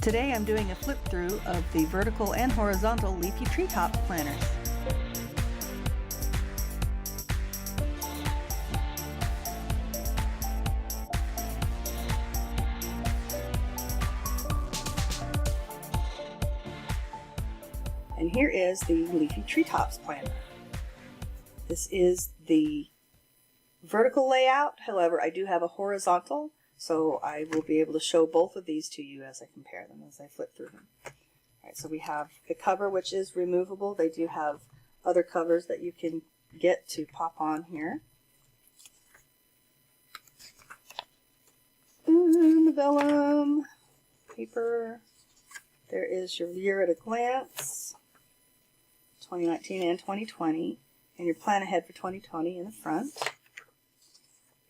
Today I'm doing a flip through of the vertical and horizontal Leafy Treetops planners. And here is the Leafy Treetops planner. This is the vertical layout, however I do have a horizontal, so I will be able to show both of these to you as I compare them, as I flip through them. Alright, so we have the cover, which is removable. They do have other covers that you can get to pop on here. And the vellum paper. There is your year at a glance, 2019 and 2020, and your plan ahead for 2020 in the front.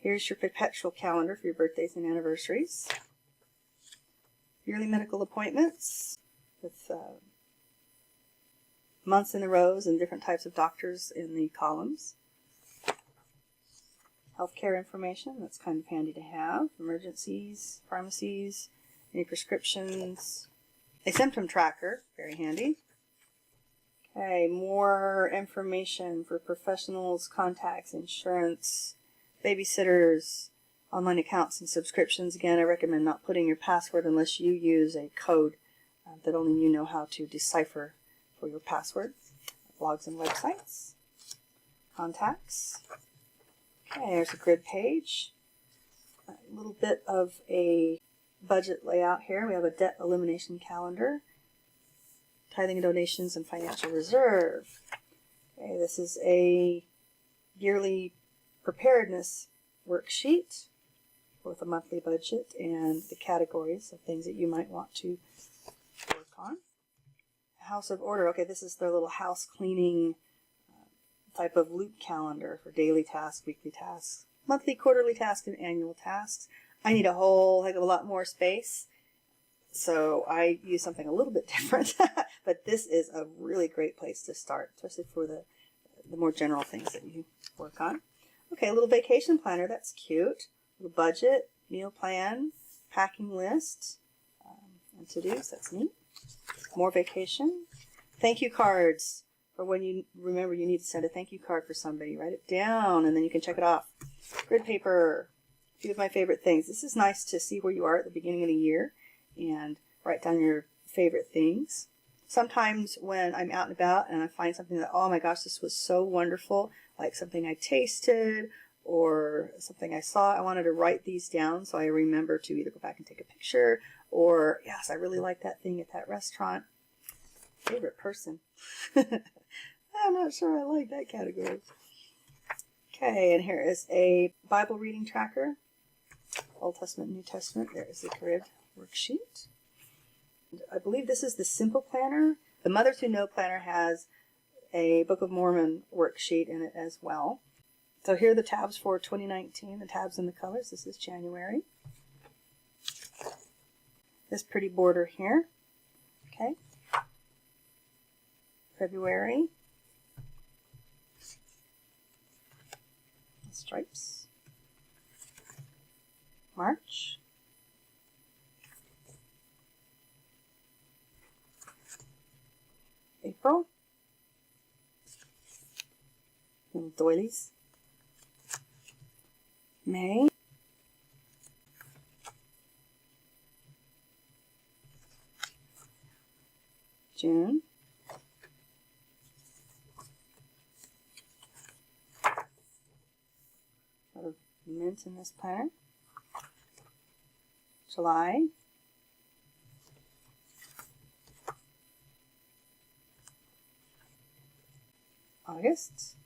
Here's your Perpetual Calendar for your birthdays and anniversaries. Yearly medical appointments with months in the rows and different types of doctors in the columns. Healthcare information, that's kind of handy to have. Emergencies, pharmacies, any prescriptions. A symptom tracker, very handy. Okay, more information for professionals, contacts, insurance, babysitters, online accounts and subscriptions. Again, I recommend not putting your password unless you use a code that only you know how to decipher for your password. Blogs and websites. Contacts. Okay, there's a grid page. A little bit of a budget layout here. We have a debt elimination calendar. Tithing and donations and financial reserve. Okay, this is a yearly preparedness worksheet with a monthly budget and the categories of things that you might want to work on. House of order. Okay, this is their little house cleaning type of loop calendar for daily tasks, weekly tasks, monthly, quarterly tasks, and annual tasks. I need a whole heck of a lot more space, so I use something a little bit different, but this is a really great place to start, especially for the more general things that you work on. Okay, a little vacation planner, that's cute. A little budget, meal plan, packing list, and to-dos, that's neat. More vacation. Thank you cards for when you remember you need to send a thank you card for somebody. Write it down and then you can check it off. Grid paper, a few of my favorite things. This is nice to see where you are at the beginning of the year and write down your favorite things. Sometimes when I'm out and about and I find something that, oh my gosh, this was so wonderful, like something I tasted or something I saw, I wanted to write these down so I remember to either go back and take a picture or, yes, I really like that thing at that restaurant. Favorite person. I'm not sure I like that category. Okay, and here is a Bible reading tracker. Old Testament, New Testament. There is the grid worksheet. I believe this is the Simple Planner. The Mothers Who Know Planner has a Book of Mormon worksheet in it as well. So here are the tabs for 2019, the tabs and the colors. This is January. This pretty border here. Okay. February. Stripes. March. April. Little doilies. May. June. A lot of mint in this planner. July. August.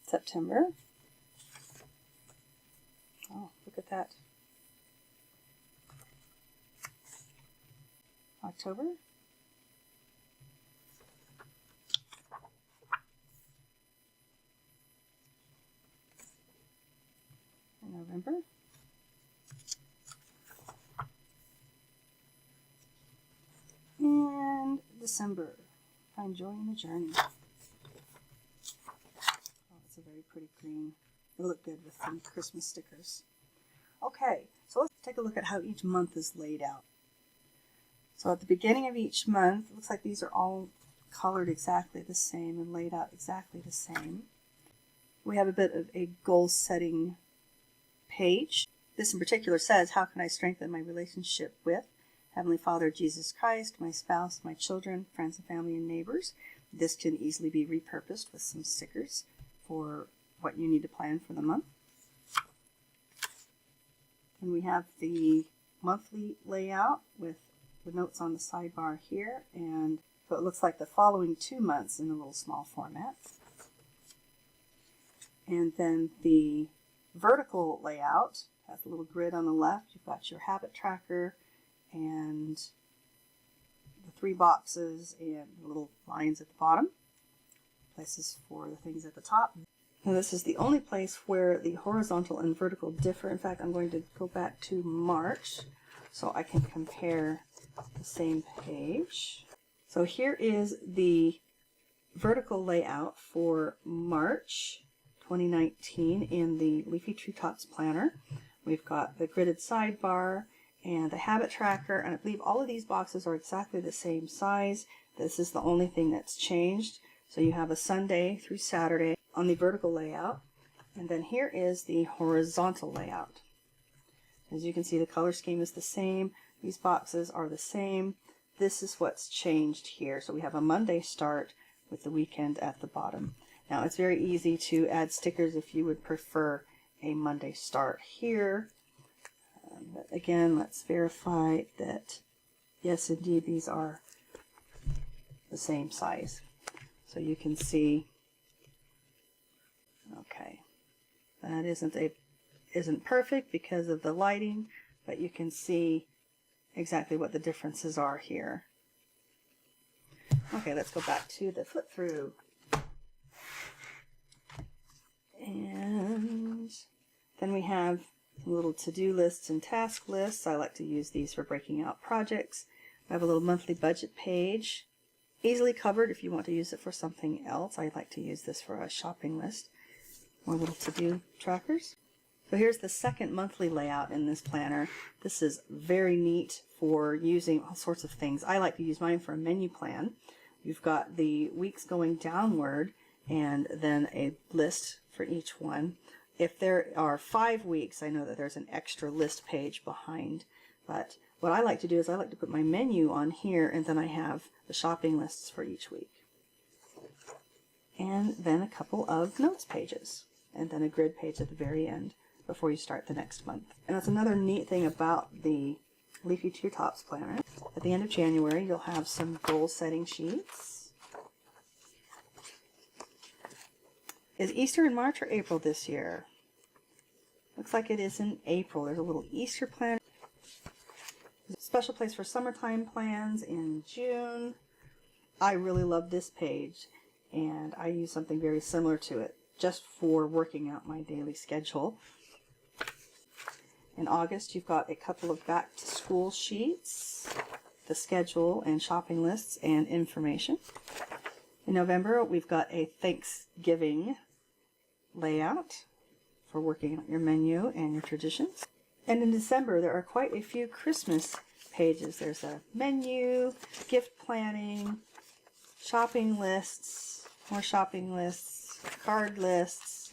September. Oh, look at that. October. And November. And December. I'm enjoying the journey. Oh, it's a very pretty green. It'll look good with some Christmas stickers. Okay, so let's take a look at how each month is laid out. So at the beginning of each month, it looks like these are all colored exactly the same and laid out exactly the same. We have a bit of a goal setting page. This in particular says, how can I strengthen my relationship with Heavenly Father, Jesus Christ, my spouse, my children, friends and family, and neighbors. This can easily be repurposed with some stickers for what you need to plan for the month. And we have the monthly layout with the notes on the sidebar here, and so it looks like the following 2 months in a little small format. And then the vertical layout has a little grid on the left. You've got your habit tracker and the 3 boxes and little lines at the bottom, places for the things at the top. Now this is the only place where the horizontal and vertical differ. In fact, I'm going to go back to March so I can compare the same page. So here is the vertical layout for March 2019 in the Leafy Treetops planner. We've got the gridded sidebar and the habit tracker, and I believe all of these boxes are exactly the same size. This is the only thing that's changed. So you have a Sunday through Saturday on the vertical layout, and then here is the horizontal layout. As you can see, the color scheme is the same. These boxes are the same. This is what's changed here. So we have a Monday start with the weekend at the bottom. Now it's very easy to add stickers if you would prefer a Monday start here. But again, let's verify that yes, indeed, these are the same size. So you can see, okay, that isn't perfect because of the lighting, but you can see exactly what the differences are here. Okay, let's go back to the flip through. And then we have little to-do lists and task lists. I like to use these for breaking out projects. I have a little monthly budget page. Easily covered if you want to use it for something else. I like to use this for a shopping list. More little to-do trackers. So here's the second monthly layout in this planner. This is very neat for using all sorts of things. I like to use mine for a menu plan. You've got the weeks going downward and then a list for each one. If there are 5 weeks, I know that there's an extra list page behind, but what I like to do is I like to put my menu on here, and then I have the shopping lists for each week. And then a couple of notes pages, and then a grid page at the very end before you start the next month. And that's another neat thing about the Leafy Treetops planner. At the end of January, you'll have some goal setting sheets. Is Easter in March or April this year? Looks like it is in April. There's a little Easter planner. There's a special place for summertime plans in June. I really love this page, and I use something very similar to it just for working out my daily schedule. In August, you've got a couple of back-to-school sheets, the schedule and shopping lists and information. In November, we've got a Thanksgiving layout for working out your menu and your traditions. And in December, there are quite a few Christmas pages. There's a menu, gift planning, shopping lists, more shopping lists, card lists,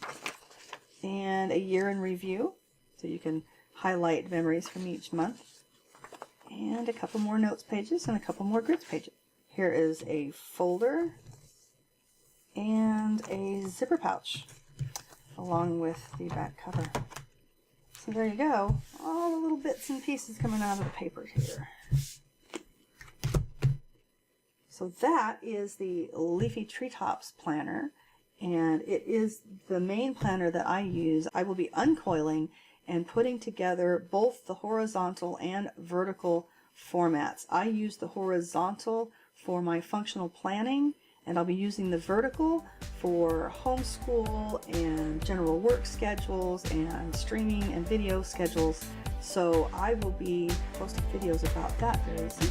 and a year in review. So you can highlight memories from each month. And a couple more notes pages and a couple more grids pages. Here is a folder and a zipper pouch along with the back cover. So there you go, all the little bits and pieces coming out of the paper here. So that is the Leafy Treetops planner, and it is the main planner that I use. I will be uncoiling and putting together both the horizontal and vertical formats. I use the horizontal for my functional planning, and I'll be using the vertical for homeschool and general work schedules and streaming and video schedules. So I will be posting videos about that very soon.